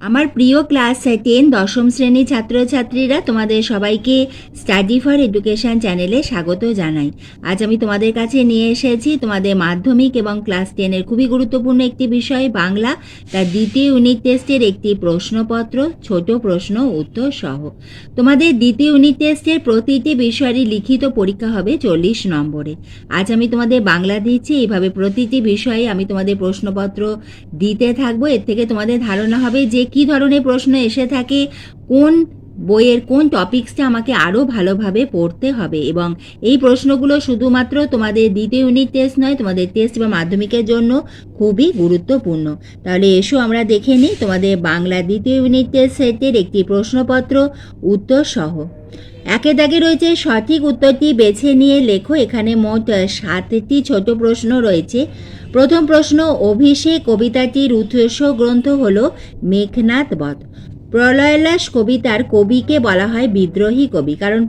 আমার প্রিয় ক্লাস 10 দশম শ্রেণী ছাত্রছাত্রীরা, তোমাদের সবাইকে স্টাডি ফর এডুকেশন চ্যানেলে স্বাগত জানাই। আজ আমি তোমাদের কাছে নিয়ে এসেছি তোমাদের মাধ্যমিক এবং ক্লাস 10-এর খুবই গুরুত্বপূর্ণ একটি বিষয় বাংলা, তার দ্বিতীয় ইউনিট টেস্টের একটি প্রশ্নপত্র, ছোট প্রশ্ন উত্তর সহ। তোমাদের দ্বিতীয় ইউনিট টেস্টের প্রতিটি বিষয়েরই লিখিত পরীক্ষা হবে 40 নম্বরে। আজ আমি তোমাদের বাংলা দিচ্ছি, এইভাবে প্রতিটি বিষয়ে আমি তোমাদের প্রশ্নপত্র দিতে থাকবো। এর থেকে তোমাদের ধারণা হবে যে কী ধরনের প্রশ্ন এসে থাকে, কোন বইয়ের কোন টপিকসটা আমাকে আরও ভালোভাবে পড়তে হবে। এবং এই প্রশ্নগুলো শুধুমাত্র তোমাদের দ্বিতীয় ইউনিট টেস্ট নয়, তোমাদের টেস্ট বা মাধ্যমিকের জন্য খুবই গুরুত্বপূর্ণ। তাহলে এসো আমরা দেখে নিই তোমাদের বাংলা দ্বিতীয় ইউনিট টেস্ট সেটের একটি প্রশ্নপত্র উত্তর সহ। একে দাগে রয়েছে সঠিক উত্তরটি বেছে নিয়ে লেখো। এখানে মোট 7টি ছোট প্রশ্ন রয়েছে। প্রথম প্রশ্ন, অভিষেক কবিতাটির উৎস গ্রন্থ হল মেঘনাদ বধ। প্রলয়োল্লাস কবিতার কবিকে বলা হয় বিদ্রোহী কবি, কারণ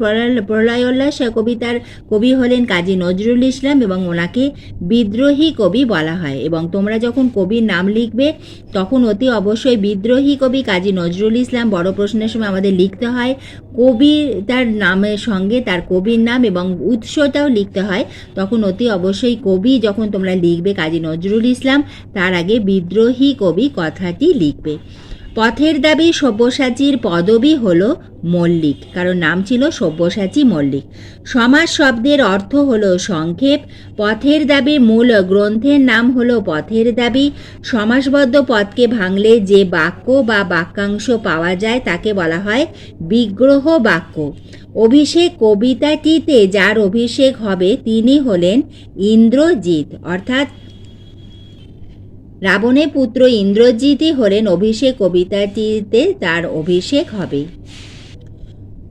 প্রলয়োল্লাস কবিতার কবি হলেন কাজী নজরুল ইসলাম এবং ওনাকে বিদ্রোহী কবি বলা হয়। এবং তোমরা যখন কবির নাম লিখবে তখন অতি অবশ্যই বিদ্রোহী কবি কাজী নজরুল ইসলাম বড় প্রশ্নের সময় আমাদের লিখতে হয়। কবির তার নামের সঙ্গে তার কবির নাম এবং উৎসটাও লিখতে হয়। তখন অতি অবশ্যই কবি যখন তোমরা লিখবে কাজী নজরুল ইসলাম, তার আগে বিদ্রোহী কবি কথাটি লিখবে। পথের দাবি সব্যসাচীর পদবী হলো মল্লিক, কারণ নাম ছিল সব্যসাচী মল্লিক। সমাস শব্দের অর্থ হলো সংক্ষেপ। পথের দাবির মূল গ্রন্থের নাম হলো পথের দাবি। সমাসবদ্ধ পদকে ভাঙলে যে বাক্য বা বাক্যাংশ পাওয়া যায় তাকে বলা হয় বিগ্রহ বাক্য। অভিষেক কবিতাটিতে যার অভিষেক হবে তিনি হলেন ইন্দ্রজিৎ, অর্থাৎ রাবণের পুত্র ইন্দ্রজিৎই হলেন অভিষেক কবিতাটিতে তার অভিষেক হবে।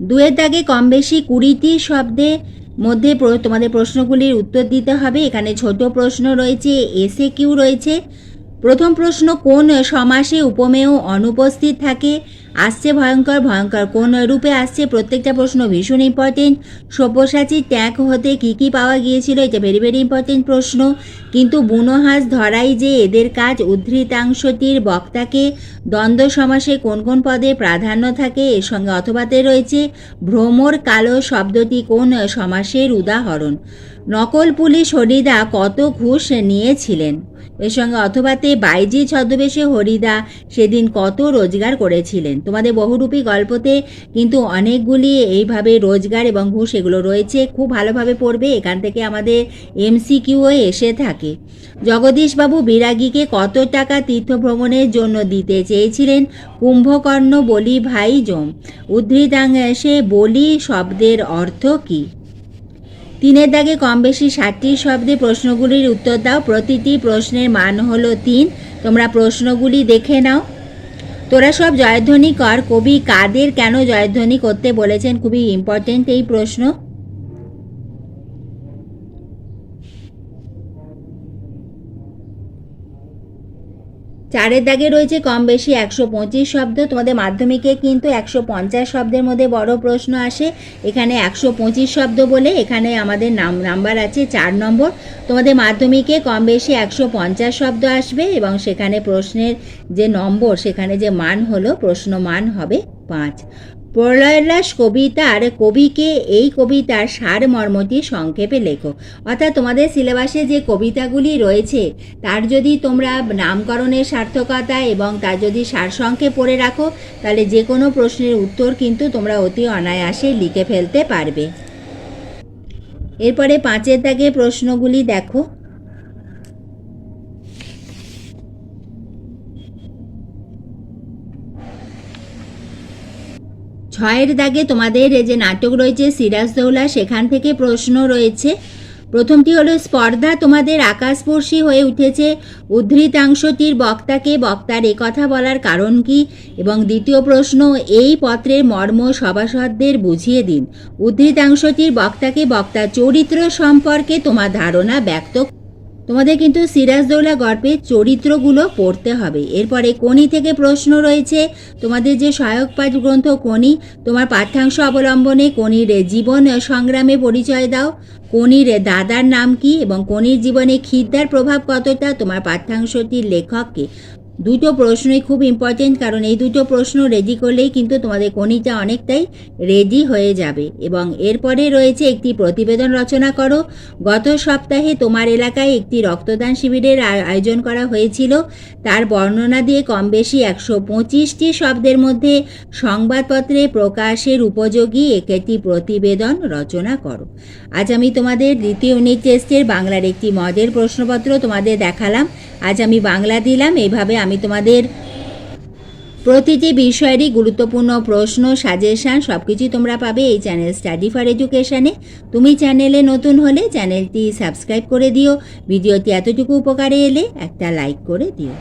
দুয়ের দাগে কম বেশি 20টি শব্দের মধ্যে তোমাদের প্রশ্নগুলির উত্তর দিতে হবে। এখানে ছোট প্রশ্ন রয়েছে, এসে কিউ রয়েছে। প্রথম প্রশ্ন, কোন সমাসে উপমেয় অনুপস্থিত থাকে? আসছে ভয়ঙ্কর, ভয়ঙ্কর কোন রূপে আসছে? প্রত্যেকটা প্রশ্ন ভীষণ ইম্পর্টেন্ট। সব্যসাচীর ট্যাগ হতে কি কি পাওয়া গিয়েছিল? এটা ভেরি ভেরি ইম্পর্টেন্ট প্রশ্ন। কিন্তু বুনোহাস ধরাই যে এদের কাজ। উদ্ধৃতাংশটির বক্তাকে দ্বন্দ্ব সমাসে কোন কোন পদে প্রাধান্য থাকে? এর সঙ্গে অথবাতে রয়েছে। ভ্রমর কালো শব্দটি কোন সমাসের উদাহরণ? নকল পুলিশ হরিদা কত ঘুষ নিয়েছিলেন? এর সঙ্গে অথবাতে বাইজি ছদ্মবেশে হরিদা সেদিন কত রোজগার করেছিলেন? তোমাদের বহুরূপী গল্পতে কিন্তু অনেকগুলি এইভাবে রোজগার এবং ঘুষ এগুলো রয়েছে, খুব ভালোভাবে পড়বে। এখান থেকে আমাদের এমসিকিউও এসে থাকে। জগদীশবাবু বিরাগীকে কত টাকা তীর্থভ্রমণের জন্য দিতে চেয়েছিলেন? কুম্ভকর্ণ বলি ভাই জম। উদ্ধৃতাংশে বলি শব্দের অর্থ কী? তিনের দাগে কম বেশি 60টি শব্দে প্রশ্নগুলির উত্তর দাও। প্রতিটি প্রশ্নের মান হলো 3। তোমরা প্রশ্নগুলি দেখে নাও। তোরা সব জয়ধ্বনি কর। কবি কাদের কেন জয়ধ্বনি করতে বলেছেন? খুবই ইম্পর্টেন্ট এই প্রশ্ন। চারের দাগে রয়েছে কম বেশি 125 শব্দ। তোমাদের মাধ্যমিকে কিন্তু 150 শব্দের মধ্যে বড় প্রশ্ন আসে, এখানে 125 শব্দ বলে এখানে আমাদের নাম্বার আছে 4 নম্বর। তোমাদের মাধ্যমিকে কম বেশি 150 শব্দ আসবে এবং সেখানে প্রশ্নের যে নম্বর, সেখানে যে মান হলো প্রশ্ন মান হবে 5। প্রলয়োল্লাস কবিতার কবিকে, এই কবিতার সারমর্মটি সংক্ষেপে লেখো। অর্থাৎ তোমাদের সিলেবাসে যে কবিতাগুলি রয়েছে তার যদি তোমরা নামকরণের সার্থকতা এবং তার যদি সারসংক্ষেপ পড়ে রাখো, তাহলে যে কোনো প্রশ্নের উত্তর কিন্তু তোমরা অতি অনায়াসে লিখে ফেলতে পারবে। এরপরে 5-এর দাগে প্রশ্নগুলি দেখো। ছয়ের দাগে তোমাদের যে নাটক রয়েছে সিরাজদৌল্লা, সেখান থেকে প্রশ্ন রয়েছে। প্রথমটি হলো স্পর্ধা তোমাদের আকাশস্পর্শী হয়ে উঠেছে। উদ্ধৃতাংশটির বক্তাকে, বক্তার কথা বলার কারণ কি? এবং দ্বিতীয় প্রশ্ন, এই পত্রের মর্ম সভাসদদের বুঝিয়ে দিন। উদ্ধৃতাংশটির বক্তাকে, বক্তার চরিত্র সম্পর্কে তোমার ধারণা ব্যক্ত। তোমাদের কিন্তু সিরাজদৌল্লা গল্পের চরিত্রগুলো পড়তে হবে। এরপরে কোনি থেকে প্রশ্ন রয়েছে। তোমাদের যে সহায়ক পাঠ গ্রন্থ কোনি, তোমার পাঠ্যাংশ অবলম্বনে কোনির জীবন সংগ্রামে পরিচয় দাও। কোনির দাদার নাম কি এবং কোনির জীবনে খিদ্দার প্রভাব কতটা? তোমার পাঠ্যাংশটির লেখককে। দুটো প্রশ্নই খুব ইম্পর্টেন্ট, কারণ এই দুটো প্রশ্ন রেডি করলেই কিন্তু তোমাদের গণিতটা অনেকটাই রেডি হয়ে যাবে। এবং এরপরে রয়েছে একটি প্রতিবেদন রচনা করো। গত সপ্তাহে তোমার এলাকায় একটি রক্তদান শিবিরের আয়োজন করা হয়েছিল, তার বর্ণনা দিয়ে কম বেশি 125টি শব্দের মধ্যে সংবাদপত্রে প্রকাশের উপযোগী একটি প্রতিবেদন রচনা করো। আজ আমি তোমাদের দ্বিতীয় ইউনিট টেস্টের বাংলার একটি মডেল প্রশ্নপত্র তোমাদের দেখালাম। আজ আমি বাংলা দিলাম, এইভাবে আমি তোমাদের প্রতিটি বিষয়েরই গুরুত্বপূর্ণ প্রশ্ন, সাজেশান সব কিছুই তোমরা পাবে এই চ্যানেল স্টাডি ফর এডুকেশানে। তুমি চ্যানেলে নতুন হলে চ্যানেলটি সাবস্ক্রাইব করে দিও। ভিডিওটি এতটুকু উপকারে এলে একটা লাইক করে দিও।